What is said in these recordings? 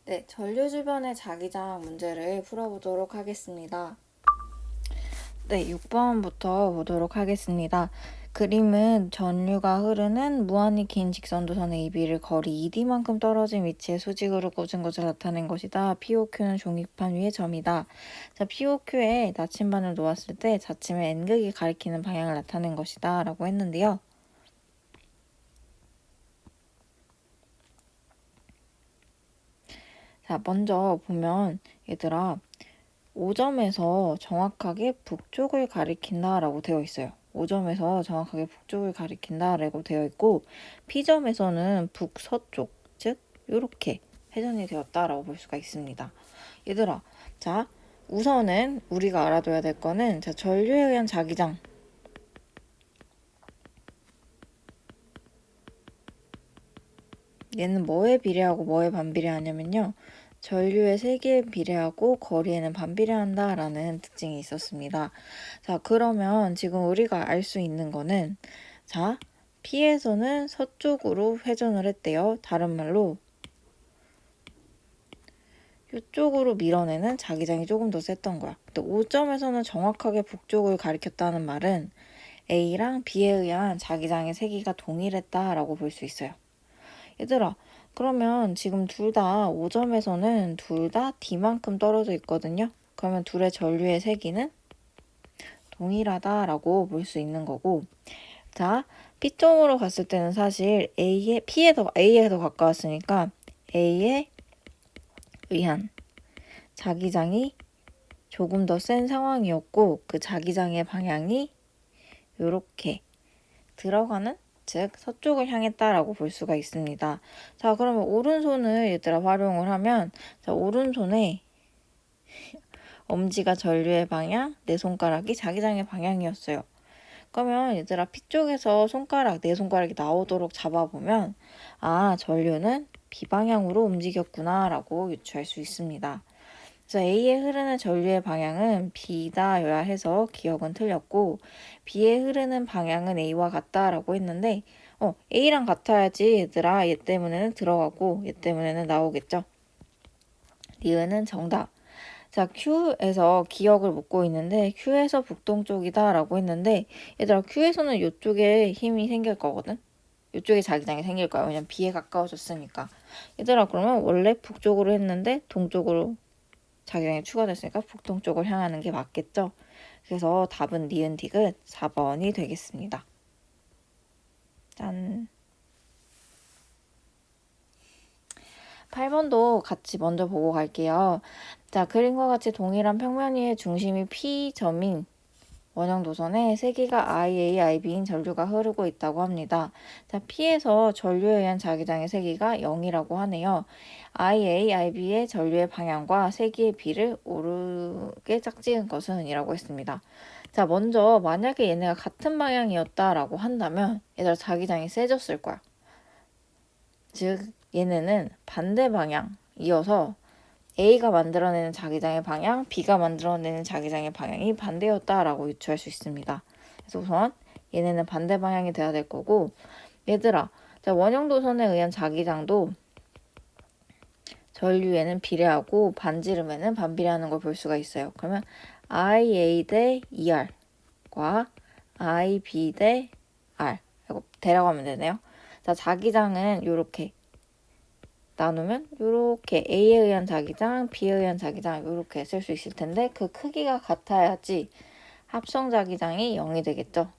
네, 전류 주변의 자기장 문제를 풀어보도록 하겠습니다. 네, 6번부터 보도록 하겠습니다. 그림은 전류가 흐르는 무한히 긴 직선도선 AB를 거리 ED만큼 떨어진 위치에 수직으로 꽂은 것을 나타낸 것이다. POQ는 종이판 위의 점이다. 자, POQ에 나침반을 놓았을 때 자침의 N극이 가리키는 방향을 나타낸 것이다. 라고 했는데요. 자, 먼저 보면 얘들아 5점에서 정확하게 북쪽을 가리킨다 라고 되어 있어요. 5점에서 정확하게 북쪽을 가리킨다 라고 되어 있고 P점에서는 북서쪽, 즉 이렇게 회전이 되었다 라고 볼 수가 있습니다. 얘들아, 자 우선은 우리가 알아둬야 될 거는 자 전류에 의한 자기장 얘는 뭐에 비례하고 뭐에 반비례하냐면요. 전류의 세기에 비례하고 거리에는 반비례한다 라는 특징이 있었습니다. 자, 그러면 지금 우리가 알 수 있는 거는 자, P에서는 서쪽으로 회전을 했대요. 다른 말로 이쪽으로 밀어내는 자기장이 조금 더 셌던 거야. 근데 5점에서는 정확하게 북쪽을 가리켰다는 말은 A랑 B에 의한 자기장의 세기가 동일했다라고 볼 수 있어요. 얘들아, 그러면 지금 둘 다 5점에서는 둘 다 D만큼 떨어져 있거든요. 그러면 둘의 전류의 세기는 동일하다라고 볼 수 있는 거고, 자, P점으로 갔을 때는 사실 A에 더 가까웠으니까 A에 의한 자기장이 조금 더 센 상황이었고, 그 자기장의 방향이 이렇게 들어가는 즉 서쪽을 향했다라고 볼 수가 있습니다. 자, 그러면 오른손을 얘들아 활용을 하면 자, 오른손에 엄지가 전류의 방향, 내 손가락이 자기장의 방향이었어요. 그러면 얘들아 P쪽에서 내 손가락이 나오도록 잡아보면 아, 전류는 B방향으로 움직였구나 라고 유추할 수 있습니다. 그래서 A에 흐르는 전류의 방향은 B다여야 해서 기억은 틀렸고 B에 흐르는 방향은 A와 같다라고 했는데 A랑 같아야지 얘들아 얘 때문에는 들어가고 얘 때문에는 나오겠죠. 리은은 정답. 자, Q에서 기억을 묻고 있는데 Q에서 북동쪽이다 라고 했는데 얘들아 Q에서는 이쪽에 힘이 생길 거거든. 이쪽에 자기장이 생길 거야. 왜냐면 B에 가까워졌으니까. 얘들아 그러면 원래 북쪽으로 했는데 동쪽으로 자기장이 추가됐으니까 북동쪽을 향하는 게 맞겠죠. 그래서 답은 니은 디귿 4번이 되겠습니다. 짠. 8번도 같이 먼저 보고 갈게요. 자, 그림과 같이 동일한 평면 위에 중심이 P점인 원형 도선에 세기가 IA, IB인 전류가 흐르고 있다고 합니다. 자, P에서 전류에 의한 자기장의 세기가 0이라고 하네요. IA, IB의 전류의 방향과 세기의 비를 오르게 짝지은 것은 이라고 했습니다. 자, 먼저 만약에 얘네가 같은 방향이었다라고 한다면 얘들아 자기장이 세졌을 거야. 즉 얘네는 반대 방향이어서 A가 만들어내는 자기장의 방향, B가 만들어내는 자기장의 방향이 반대였다라고 유추할 수 있습니다. 그래서 우선 얘네는 반대 방향이 돼야 될 거고 얘들아, 자, 원형 도선에 의한 자기장도 전류에는 비례하고 반지름에는 반비례하는 걸 볼 수가 있어요. 그러면 IA 대 ER과 IB 대 R 이거 대라고 하면 되네요. 자, 자기장은 이렇게 나누면 이렇게 A에 의한 자기장, B에 의한 자기장 이렇게 쓸 수 있을 텐데 그 크기가 같아야지 합성 자기장이 0이 되겠죠.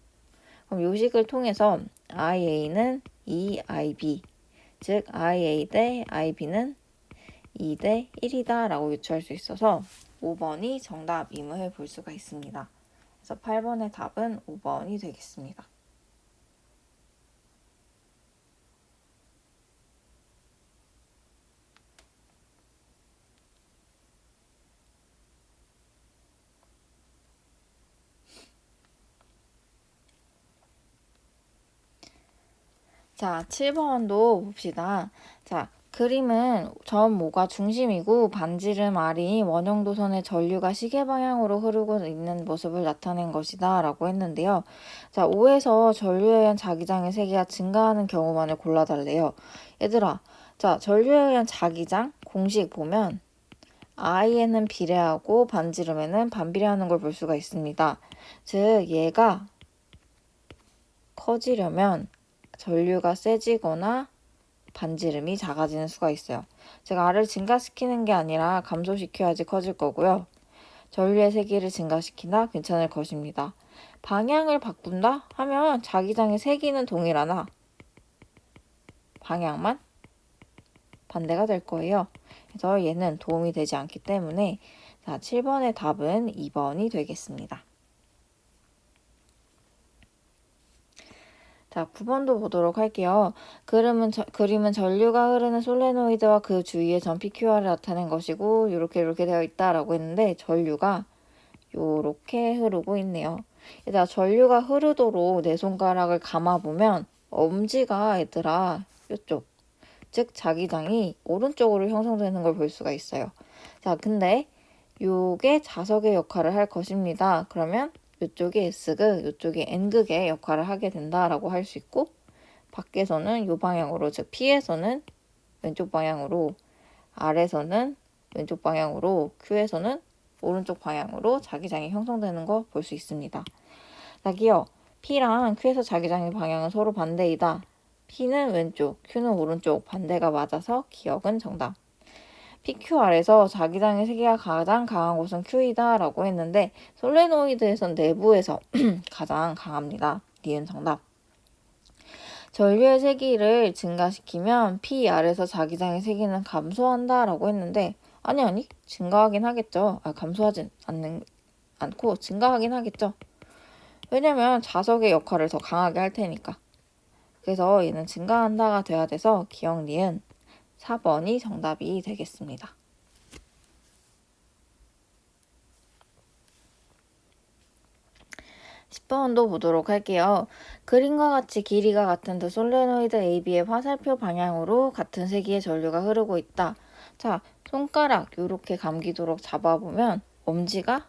그럼 이 식을 통해서 IA는 2IB, 즉 IA 대 IB는 2 대 1이다 라고 유추할 수 있어서 5번이 정답임을 볼 수가 있습니다. 그래서 8번의 답은 5번이 되겠습니다. 자, 7번도 봅시다. 자, 그림은 점 5가 중심이고 반지름 R이 원형 도선의 전류가 시계 방향으로 흐르고 있는 모습을 나타낸 것이다 라고 했는데요. 자, 5에서 전류에 의한 자기장의 세기가 증가하는 경우만을 골라달래요. 얘들아, 자, 전류에 의한 자기장 공식 보면 I에는 비례하고 반지름에는 반비례하는 걸 볼 수가 있습니다. 즉 얘가 커지려면 전류가 세지거나 반지름이 작아지는 수가 있어요. 제가 R을 증가시키는 게 아니라 감소시켜야지 커질 거고요. 전류의 세기를 증가시키나 괜찮을 것입니다. 방향을 바꾼다 하면 자기장의 세기는 동일하나 방향만 반대가 될 거예요. 그래서 얘는 도움이 되지 않기 때문에 자, 7번의 답은 2번이 되겠습니다. 자, 9번도 보도록 할게요. 그림은 전류가 흐르는 솔레노이드와 그 주위의 전 PQR을 나타낸 것이고 이렇게 되어 있다라고 했는데 전류가 이렇게 흐르고 있네요. 얘들아, 전류가 흐르도록 내 손가락을 감아보면 엄지가 얘들아 이쪽, 즉 자기장이 오른쪽으로 형성되는 걸 볼 수가 있어요. 자, 근데 요게 자석의 역할을 할 것입니다. 그러면 이쪽이 S극, 이쪽이 N극의 역할을 하게 된다라고 할 수 있고, 밖에서는 요 방향으로, 즉 P에서는 왼쪽 방향으로, R에서는 왼쪽 방향으로, Q에서는 오른쪽 방향으로 자기장이 형성되는 거 볼 수 있습니다. 자기요, P랑 Q에서 자기장의 방향은 서로 반대이다. P는 왼쪽, Q는 오른쪽 반대가 맞아서 기억은 정답. PQR에서 자기장의 세기가 가장 강한 곳은 Q이다 라고 했는데 솔레노이드에선 내부에서 가장 강합니다. 니은 정답. 전류의 세기를 증가시키면 PR에서 자기장의 세기는 감소한다 라고 했는데 아니 증가하긴 하겠죠. 감소하진 않고 증가하긴 하겠죠. 왜냐면 자석의 역할을 더 강하게 할 테니까. 그래서 얘는 증가한다가 돼야 돼서 기억 니은 4번이 정답이 되겠습니다. 10번도 보도록 할게요. 그림과 같이 길이가 같은 두 솔레노이드 AB의 화살표 방향으로 같은 세기의 전류가 흐르고 있다. 자, 손가락 이렇게 감기도록 잡아보면 엄지가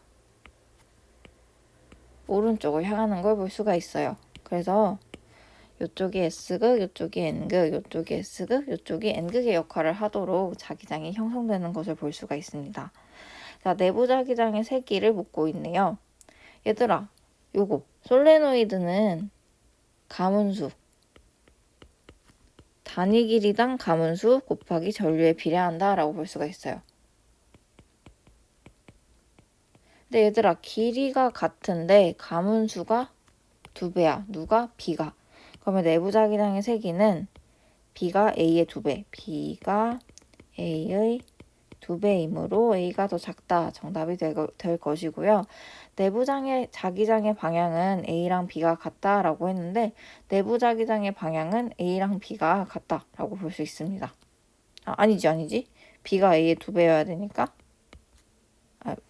오른쪽을 향하는 걸 볼 수가 있어요. 그래서 이쪽이 S극, 이쪽이 N극, 이쪽이 S극, 이쪽이 N극의 역할을 하도록 자기장이 형성되는 것을 볼 수가 있습니다. 자, 내부 자기장의 세기를 묻고 있네요. 얘들아, 요거 솔레노이드는 가문수, 단위 길이당 가문수 곱하기 전류에 비례한다 라고 볼 수가 있어요. 근데 얘들아, 길이가 같은데 가문수가 2배야. 누가? B가. 그러면 내부 자기장의 세기는 B가 A의 2배, B가 A의 2배이므로 A가 더 작다. 정답이 될 것이고요. 내부 자기장의 방향은 A랑 B가 같다라고 했는데 내부 자기장의 방향은 A랑 B가 같다라고 볼 수 있습니다. 아니지. B가 A의 2배여야 되니까.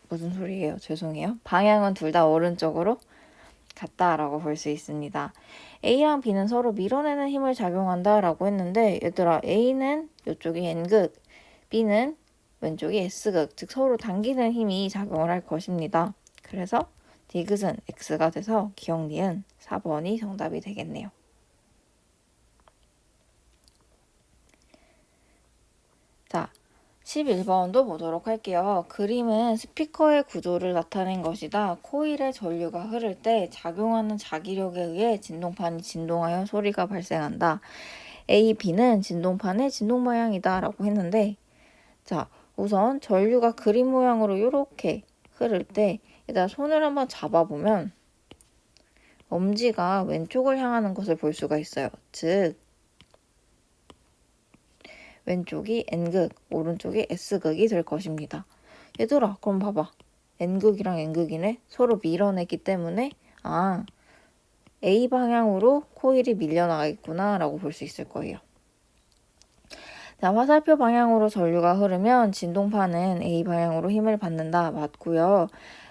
무슨 소리예요? 죄송해요. 방향은 둘 다 오른쪽으로 같다라고 볼 수 있습니다. A랑 B는 서로 밀어내는 힘을 작용한다라고 했는데 얘들아, A는 이쪽이 N극, B는 왼쪽이 S극, 즉 서로 당기는 힘이 작용을 할 것입니다. 그래서 디귿은 X가 돼서 기억 니은 4번이 정답이 되겠네요. 자, 11번도 보도록 할게요. 그림은 스피커의 구조를 나타낸 것이다. 코일에 전류가 흐를 때 작용하는 자기력에 의해 진동판이 진동하여 소리가 발생한다. A, B는 진동판의 진동 방향이다 라고 했는데 자, 우선 전류가 그림 모양으로 이렇게 흐를 때 일단 손을 한번 잡아보면 엄지가 왼쪽을 향하는 것을 볼 수가 있어요. 즉 왼쪽이 N극, 오른쪽이 S극이 될 것입니다. 얘들아, 그럼 봐봐. N극이랑 N극이네. 서로 밀어내기 때문에 A 방향으로 코일이 밀려나가겠구나 라고 볼 수 있을 거예요. 자, 화살표 방향으로 전류가 흐르면 진동판은 A 방향으로 힘을 받는다. 맞고요.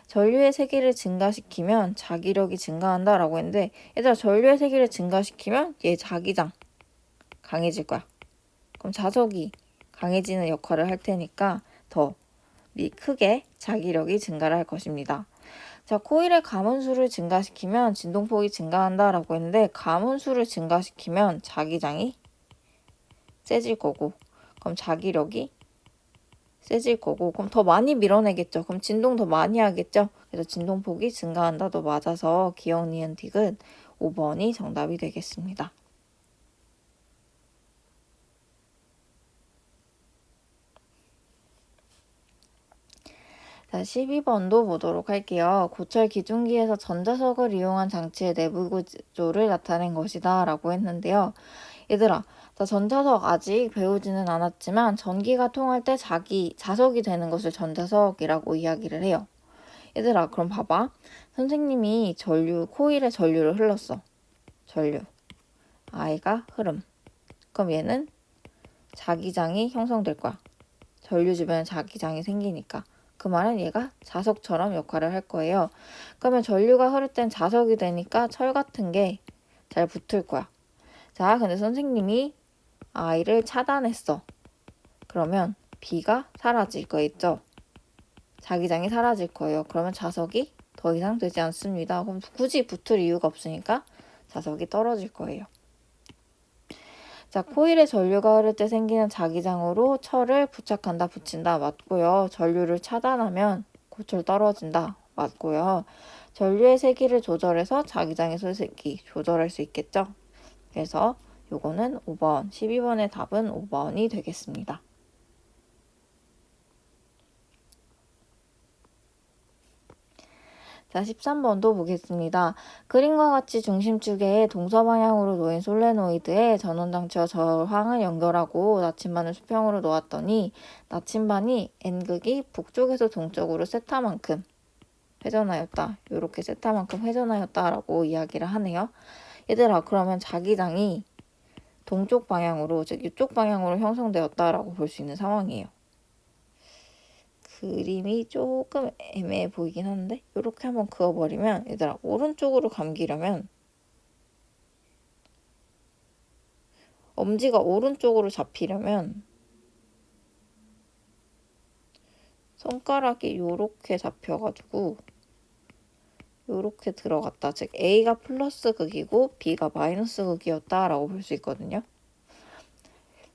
전류의 세기를 증가시키면 자기력이 증가한다 라고 했는데 얘들아, 전류의 세기를 증가시키면 얘 자기장 강해질 거야. 그럼 자석이 강해지는 역할을 할 테니까 더 크게 자기력이 증가를 할 것입니다. 자, 코일의 가문수를 증가시키면 진동폭이 증가한다 라고 했는데 가문수를 증가시키면 자기장이 세질 거고 그럼 자기력이 세질 거고, 그럼 더 많이 밀어내겠죠. 그럼 진동 더 많이 하겠죠. 그래서 진동폭이 증가한다도 맞아서 기역, 니은, 디귿 5번이 정답이 되겠습니다. 자, 12번도 보도록 할게요. 고철 기중기에서 전자석을 이용한 장치의 내부 구조를 나타낸 것이다 라고 했는데요. 얘들아, 자, 전자석 아직 배우지는 않았지만 전기가 통할 때 자석이 되는 것을 전자석이라고 이야기를 해요. 얘들아, 그럼 봐봐. 선생님이 코일에 전류를 흘렀어. 전류. I가 흐름. 그럼 얘는 자기장이 형성될 거야. 전류 주변에 자기장이 생기니까. 그 말은 얘가 자석처럼 역할을 할 거예요. 그러면 전류가 흐를 땐 자석이 되니까 철 같은 게 잘 붙을 거야. 자, 근데 선생님이 I를 차단했어. 그러면 B가 사라질 거 있죠? 자기장이 사라질 거예요. 그러면 자석이 더 이상 되지 않습니다. 그럼 굳이 붙을 이유가 없으니까 자석이 떨어질 거예요. 자, 코일에 전류가 흐를 때 생기는 자기장으로 철을 부착한다, 붙인다, 맞고요. 전류를 차단하면 고철 떨어진다, 맞고요. 전류의 세기를 조절해서 자기장의 세기 조절할 수 있겠죠? 그래서 요거는 5번, 12번의 답은 5번이 되겠습니다. 자, 13번도 보겠습니다. 그림과 같이 중심축에 동서방향으로 놓인 솔레노이드에 전원장치와 저항을 연결하고 나침반을 수평으로 놓았더니 나침반이 N극이 북쪽에서 동쪽으로 세타만큼 회전하였다. 이렇게 세타만큼 회전하였다라고 이야기를 하네요. 얘들아, 그러면 자기장이 동쪽 방향으로, 즉 이쪽 방향으로 형성되었다라고 볼 수 있는 상황이에요. 그림이 조금 애매해 보이긴 한데 이렇게 한번 그어버리면 얘들아 오른쪽으로 감기려면 엄지가 오른쪽으로 잡히려면 손가락이 이렇게 잡혀가지고 이렇게 들어갔다. 즉 A가 플러스 극이고 B가 마이너스 극이었다라고 볼 수 있거든요.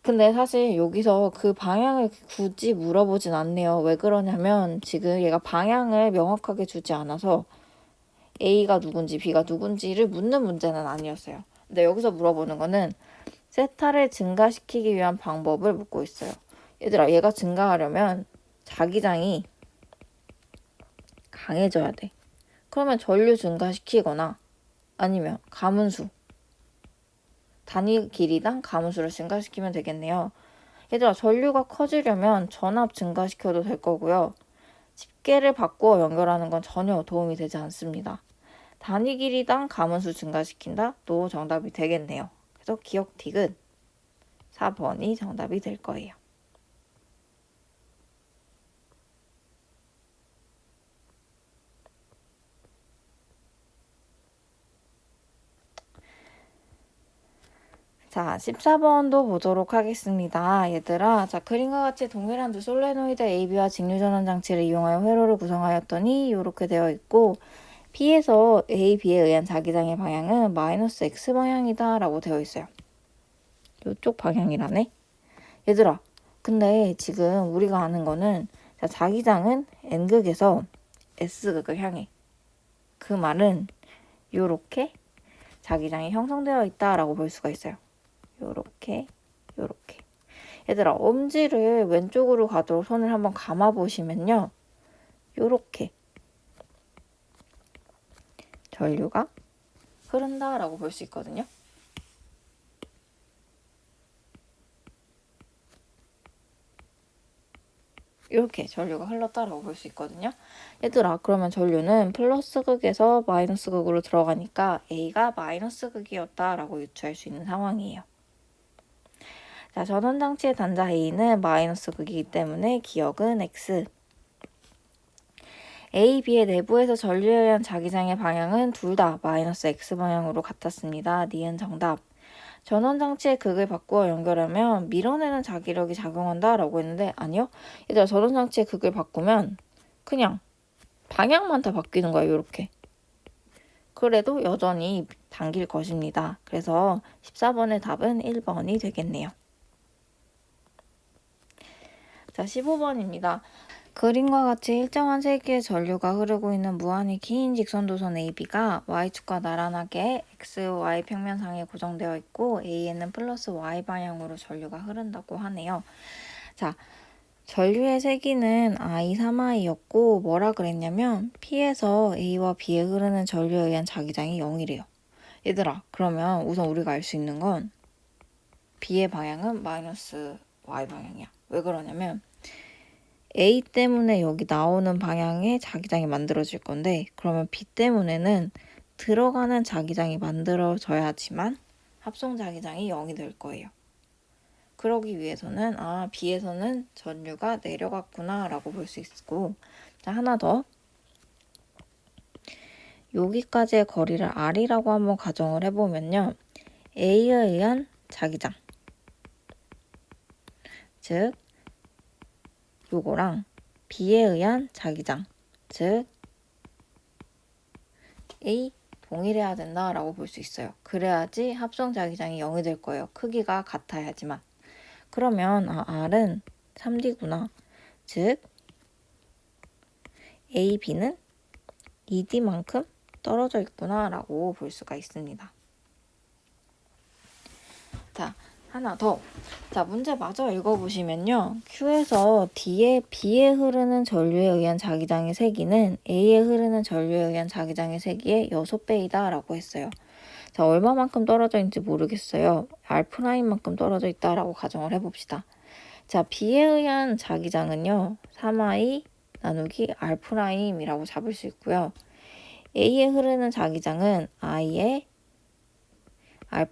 근데 사실 여기서 그 방향을 굳이 물어보진 않네요. 왜 그러냐면 지금 얘가 방향을 명확하게 주지 않아서 A가 누군지 B가 누군지를 묻는 문제는 아니었어요. 근데 여기서 물어보는 거는 세타를 증가시키기 위한 방법을 묻고 있어요. 얘들아, 얘가 증가하려면 자기장이 강해져야 돼. 그러면 전류 증가시키거나 아니면 가문수, 단위 길이당 가문수를 증가시키면 되겠네요. 얘들아, 전류가 커지려면 전압 증가시켜도 될 거고요. 집게를 바꾸어 연결하는 건 전혀 도움이 되지 않습니다. 단위 길이당 가문수 증가시킨다? 또 정답이 되겠네요. 그래서 기억 디귿 4번이 정답이 될 거예요. 자, 14번도 보도록 하겠습니다. 얘들아, 자, 그림과 같이 동일한 두 솔레노이드 AB와 직류전원 장치를 이용하여 회로를 구성하였더니 이렇게 되어 있고 B에서 A, B에 의한 자기장의 방향은 마이너스 X 방향이다 라고 되어 있어요. 이쪽 방향이라네. 얘들아, 근데 지금 우리가 아는 거는 자, 자기장은 N극에서 S극을 향해. 그 말은 요렇게 자기장이 형성되어 있다라고 볼 수가 있어요. 요렇게. 얘들아, 엄지를 왼쪽으로 가도록 손을 한번 감아 보시면요. 요렇게 전류가 흐른다라고 볼 수 있거든요. 이렇게 전류가 흘렀다라고 볼 수 있거든요. 얘들아, 그러면 전류는 플러스 극에서 마이너스 극으로 들어가니까 A가 마이너스 극이었다라고 유추할 수 있는 상황이에요. 자, 전원장치의 단자 A는 마이너스 극이기 때문에 기억은 X. A, B의 내부에서 전류에 의한 자기장의 방향은 둘 다 마이너스 X 방향으로 같았습니다. 니은 정답. 전원장치의 극을 바꾸어 연결하면 밀어내는 자기력이 작용한다 라고 했는데 아니요. 얘들아, 전원장치의 극을 바꾸면 그냥 방향만 다 바뀌는 거예요. 이렇게. 그래도 여전히 당길 것입니다. 그래서 14번의 답은 1번이 되겠네요. 자, 15번입니다. 그림과 같이 일정한 세기의 전류가 흐르고 있는 무한히 긴 직선도선 AB가 Y축과 나란하게 X, Y 평면상에 고정되어 있고 A에는 플러스 Y 방향으로 전류가 흐른다고 하네요. 자, 전류의 세기는 I, 3I였고 뭐라 그랬냐면 P에서 A와 B에 흐르는 전류에 의한 자기장이 0이래요. 얘들아, 그러면 우선 우리가 알 수 있는 건 B의 방향은 마이너스 Y 방향이야. 왜 그러냐면 A 때문에 여기 나오는 방향에 자기장이 만들어질 건데 그러면 B 때문에는 들어가는 자기장이 만들어져야지만 합성 자기장이 0이 될 거예요. 그러기 위해서는 B에서는 전류가 내려갔구나 라고 볼 수 있고, 자, 하나 더. 여기까지의 거리를 R이라고 한번 가정을 해보면요. A에 의한 자기장, 즉 요거랑 B에 의한 자기장, 즉 A 동일해야 된다라고 볼 수 있어요. 그래야지 합성 자기장이 0이 될 거예요. 크기가 같아야지만. 그러면 R은 3D구나. 즉 AB는 2D만큼 떨어져 있구나 라고 볼 수가 있습니다. 자, 하나 더. 자, 문제 마저 읽어보시면요. Q에서 B에 흐르는 전류에 의한 자기장의 세기는 A에 흐르는 전류에 의한 자기장의 세기의 6배이다 라고 했어요. 자, 얼마만큼 떨어져 있는지 모르겠어요. R'만큼 떨어져 있다라고 가정을 해봅시다. 자, B에 의한 자기장은요. 3I 나누기 R'이라고 잡을 수 있고요. A에 흐르는 자기장은 I에 R'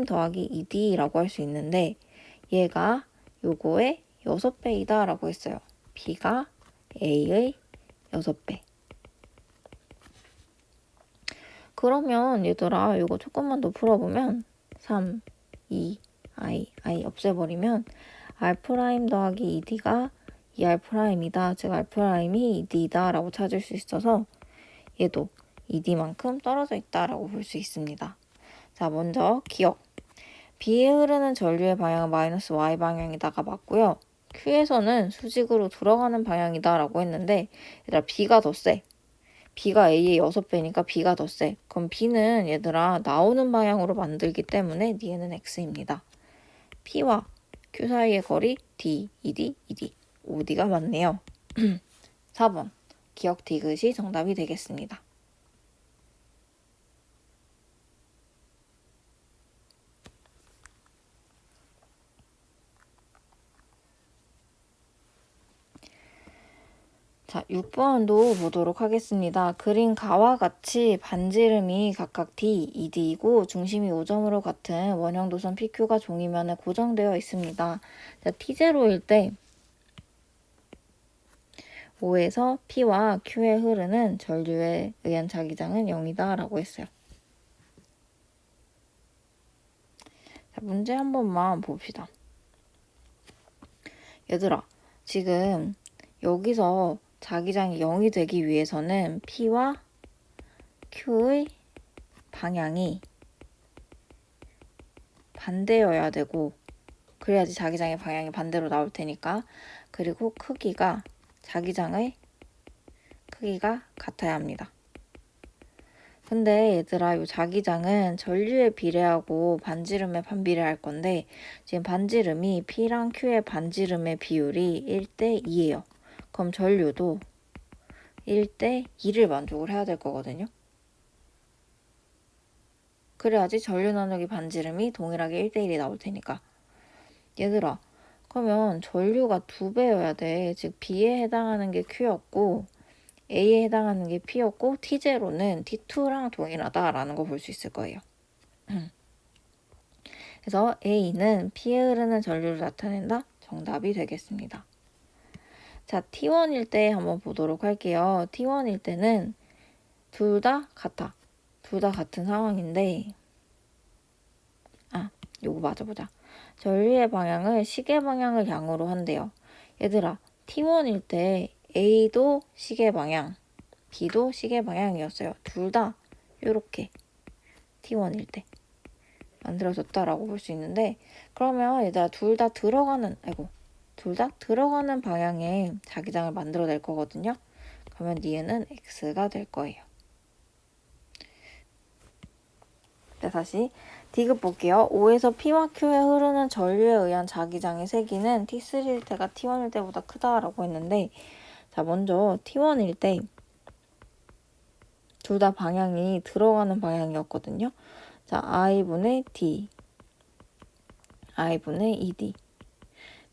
더하기 2D라고 할 수 있는데 얘가 요거의 6배이다 라고 했어요. B가 A의 6배. 그러면 얘들아 요거 조금만 더 풀어보면 3, 2, I 없애버리면 R' 더하기 2D가 2R'이다. 즉 R'이 2D다 라고 찾을 수 있어서 얘도 2D만큼 떨어져 있다 라고 볼 수 있습니다. 자, 먼저 기억. B에 흐르는 전류의 방향은 마이너스 Y 방향이다가 맞고요. Q에서는 수직으로 들어가는 방향이다 라고 했는데 얘들아 B가 더 세. B가 A의 6배니까 B가 더 세. 그럼 B는 얘들아 나오는 방향으로 만들기 때문에 얘는 X입니다. P와 Q 사이의 거리 D, 2D, 2D. 5D가 맞네요. 4번. 기억 디귿이 정답이 되겠습니다. 자, 6번도 보도록 하겠습니다. 그린 가와 같이 반지름이 각각 D, 2D이고 중심이 5점으로 같은 원형 도선 PQ가 종이면에 고정되어 있습니다. 자, T0일 때 O에서 P와 Q에 흐르는 전류에 의한 자기장은 0이다 라고 했어요. 자, 문제 한 번만 봅시다. 얘들아, 지금 여기서 자기장이 0이 되기 위해서는 P와 Q의 방향이 반대여야 되고 그래야지 자기장의 방향이 반대로 나올 테니까. 그리고 크기가 자기장의 크기가 같아야 합니다. 근데 얘들아 이 자기장은 전류에 비례하고 반지름에 반비례할 건데 지금 반지름이 P랑 Q의 반지름의 비율이 1대 2예요. 그럼 전류도 1대 2를 만족을 해야 될 거거든요. 그래야지 전류 나누기 반지름이 동일하게 1대 1이 나올 테니까. 얘들아, 그러면 전류가 2배여야 돼. 즉 B에 해당하는 게 Q였고 A에 해당하는 게 P였고 T0는 T2랑 동일하다라는 거 볼 수 있을 거예요. 그래서 A는 P에 흐르는 전류를 나타낸다. 정답이 되겠습니다. 자, T1일 때 한번 보도록 할게요. T1일 때는 둘 다 같아. 둘 다 같은 상황인데 요거 맞아보자. 전류의 방향을 시계 방향을 양으로 한대요. 얘들아, T1일 때 A도 시계 방향, B도 시계 방향이었어요. 둘 다 요렇게 T1일 때 만들어졌다라고 볼 수 있는데 그러면 얘들아 둘 다 들어가는 둘 다 들어가는 방향에 자기장을 만들어낼 거거든요. 그러면 니은은 x가 될 거예요. 네, 다시 디귿 볼게요. O에서 P와 Q에 흐르는 전류에 의한 자기장의 세기는 T3일 때가 T1일 때보다 크다라고 했는데, 자, 먼저 T1일 때 둘 다 방향이 들어가는 방향이었거든요. 자, I분의 D, I분의 ED.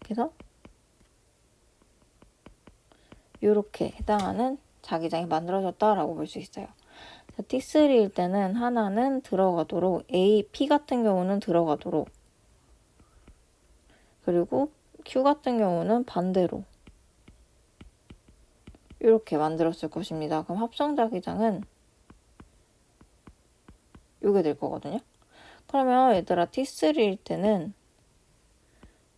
그래서 이렇게 해당하는 자기장이 만들어졌다라고 볼 수 있어요. 자, T3일 때는 하나는 들어가도록, P 같은 경우는 들어가도록, 그리고 Q 같은 경우는 반대로 이렇게 만들었을 것입니다. 그럼 합성 자기장은 이게 될 거거든요. 그러면 얘들아 T3일 때는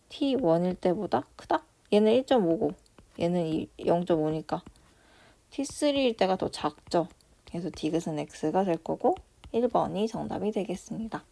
T1일 때보다 크다? 얘는 1.5고 얘는 0.5니까 T3일 때가 더 작죠. 그래서 디귿은 X가 될 거고 1번이 정답이 되겠습니다.